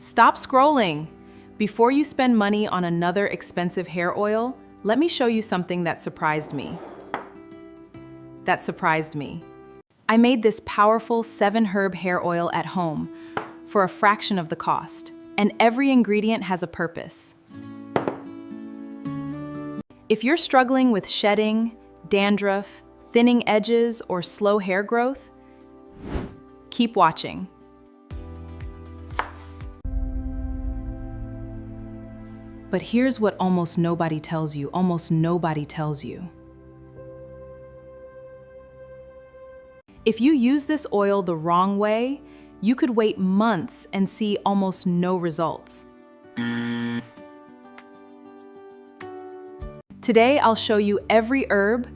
Stop scrolling! Before you spend money on another expensive hair oil, let me show you something that surprised me. I made this powerful 7-herb hair oil at home for a fraction of the cost, and every ingredient has a purpose. If you're struggling with shedding, dandruff, thinning edges, or slow hair growth, keep watching. But here's what almost nobody tells you. If you use this oil the wrong way, you could wait months and see almost no results. Today, I'll show you every herb,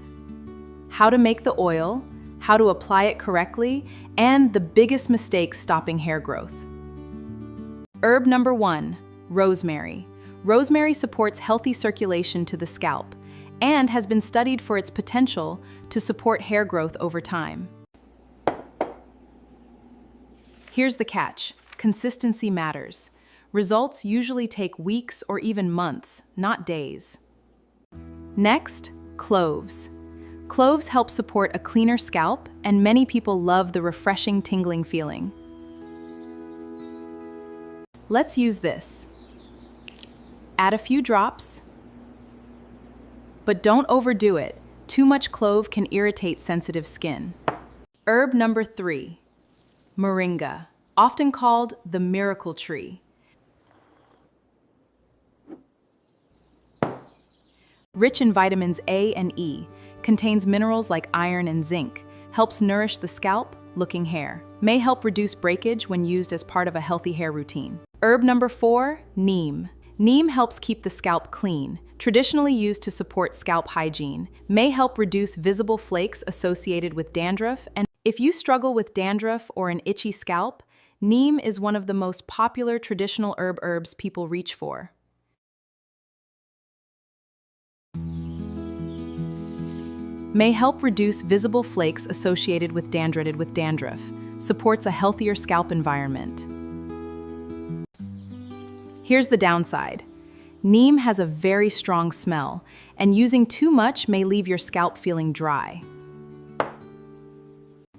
how to make the oil, how to apply it correctly, and the biggest mistakes stopping hair growth. Herb number 1, rosemary. Rosemary supports healthy circulation to the scalp and has been studied for its potential to support hair growth over time. Here's the catch: consistency matters. Results usually take weeks or even months, not days. Next, cloves. Cloves help support a cleaner scalp, and many people love the refreshing, tingling feeling. Let's use this. Add a few drops, but don't overdo it. Too much clove can irritate sensitive skin. Herb number 3, Moringa, often called the miracle tree. Rich in vitamins A and E, contains minerals like iron and zinc, helps nourish the scalp, looking hair, may help reduce breakage when used as part of a healthy hair routine. Herb number 4, neem. Neem helps keep the scalp clean, traditionally used to support scalp hygiene, may help reduce visible flakes associated with dandruff, and if you struggle with dandruff or an itchy scalp, neem is one of the most popular traditional herbs people reach for. May help reduce visible flakes associated with dandruff, supports a healthier scalp environment. Here's the downside. Neem has a very strong smell, and using too much may leave your scalp feeling dry.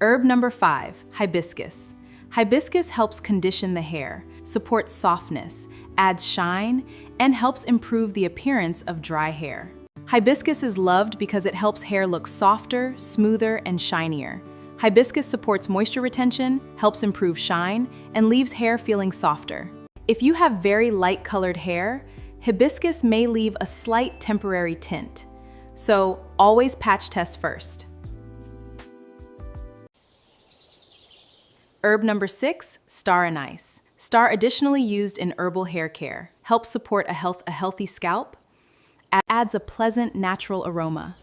Herb number 5, hibiscus. Hibiscus helps condition the hair, supports softness, adds shine, and helps improve the appearance of dry hair. Hibiscus is loved because it helps hair look softer, smoother, and shinier. Hibiscus supports moisture retention, helps improve shine, and leaves hair feeling softer. If you have very light-colored hair, hibiscus may leave a slight temporary tint, so always patch test first. Herb number 6, star anise. Star, additionally used in herbal hair care, helps support a healthy scalp, adds a pleasant natural aroma.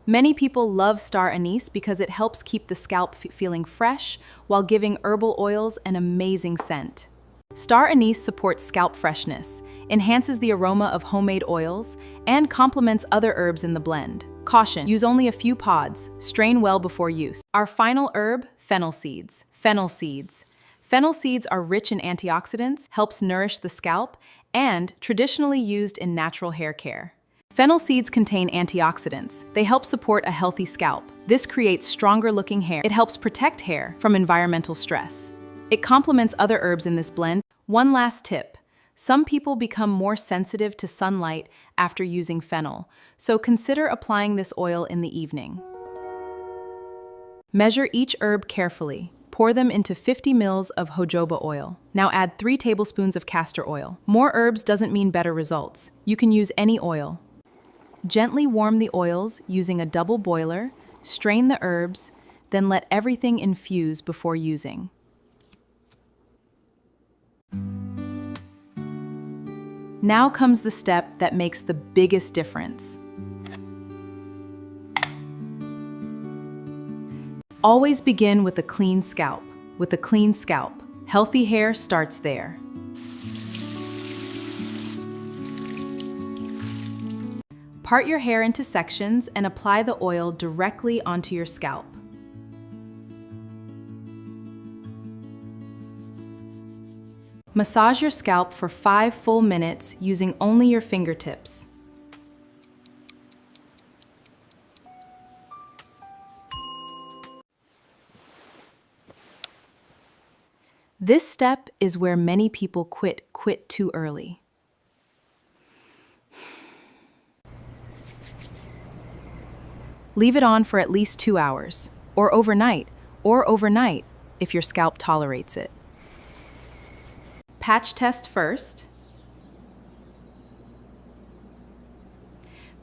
Many people love star anise because it helps keep the scalp feeling fresh while giving herbal oils an amazing scent. Star anise supports scalp freshness, enhances the aroma of homemade oils, and complements other herbs in the blend. Caution: use only a few pods, strain well before use. Our final herb, fennel seeds. Fennel seeds. Fennel seeds are rich in antioxidants, helps nourish the scalp, and traditionally used in natural hair care. Fennel seeds contain antioxidants. They help support a healthy scalp. This creates stronger-looking hair. It helps protect hair from environmental stress. It complements other herbs in this blend. One last tip. Some people become more sensitive to sunlight after using fennel, so consider applying this oil in the evening. Measure each herb carefully. Pour them into 50 ml of jojoba oil. Now add 3 tablespoons of castor oil. More herbs doesn't mean better results. You can use any oil. Gently warm the oils using a double boiler, strain the herbs, then let everything infuse before using. Now comes the step that makes the biggest difference. Always begin with a clean scalp. With a clean scalp, healthy hair starts there. Part your hair into sections and apply the oil directly onto your scalp. Massage your scalp for 5 full minutes using only your fingertips. This step is where many people quit too early. Leave it on for at least 2 hours, or overnight if your scalp tolerates it. Patch test first.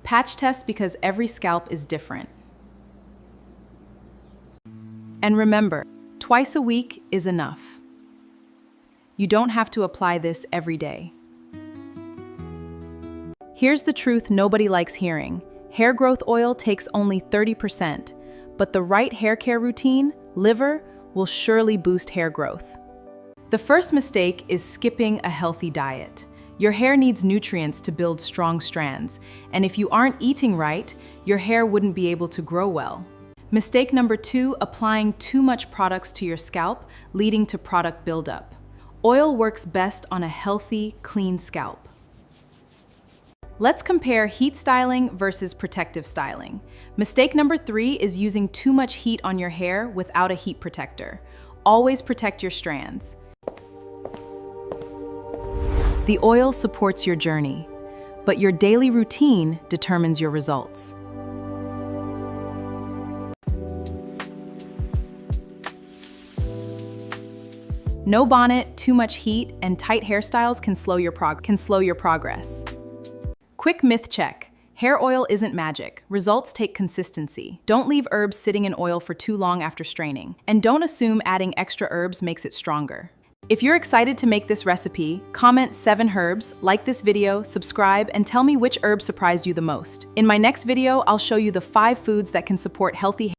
Patch test because every scalp is different. And remember, twice a week is enough. You don't have to apply this every day. Here's the truth nobody likes hearing. Hair growth oil takes only 30%, but the right hair care routine, liver, will surely boost hair growth. The first mistake is skipping a healthy diet. Your hair needs nutrients to build strong strands, and if you aren't eating right, your hair wouldn't be able to grow well. Mistake number 2, applying too much products to your scalp, leading to product buildup. Oil works best on a healthy, clean scalp. Let's compare heat styling versus protective styling. Mistake number 3 is using too much heat on your hair without a heat protector. Always protect your strands. The oil supports your journey, but your daily routine determines your results. No bonnet, too much heat, and tight hairstyles can slow your progress. Quick myth check. Hair oil isn't magic. Results take consistency. Don't leave herbs sitting in oil for too long after straining. And don't assume adding extra herbs makes it stronger. If you're excited to make this recipe, comment 7 herbs, like this video, subscribe, and tell me which herb surprised you the most. In my next video, I'll show you the 5 foods that can support healthy hair.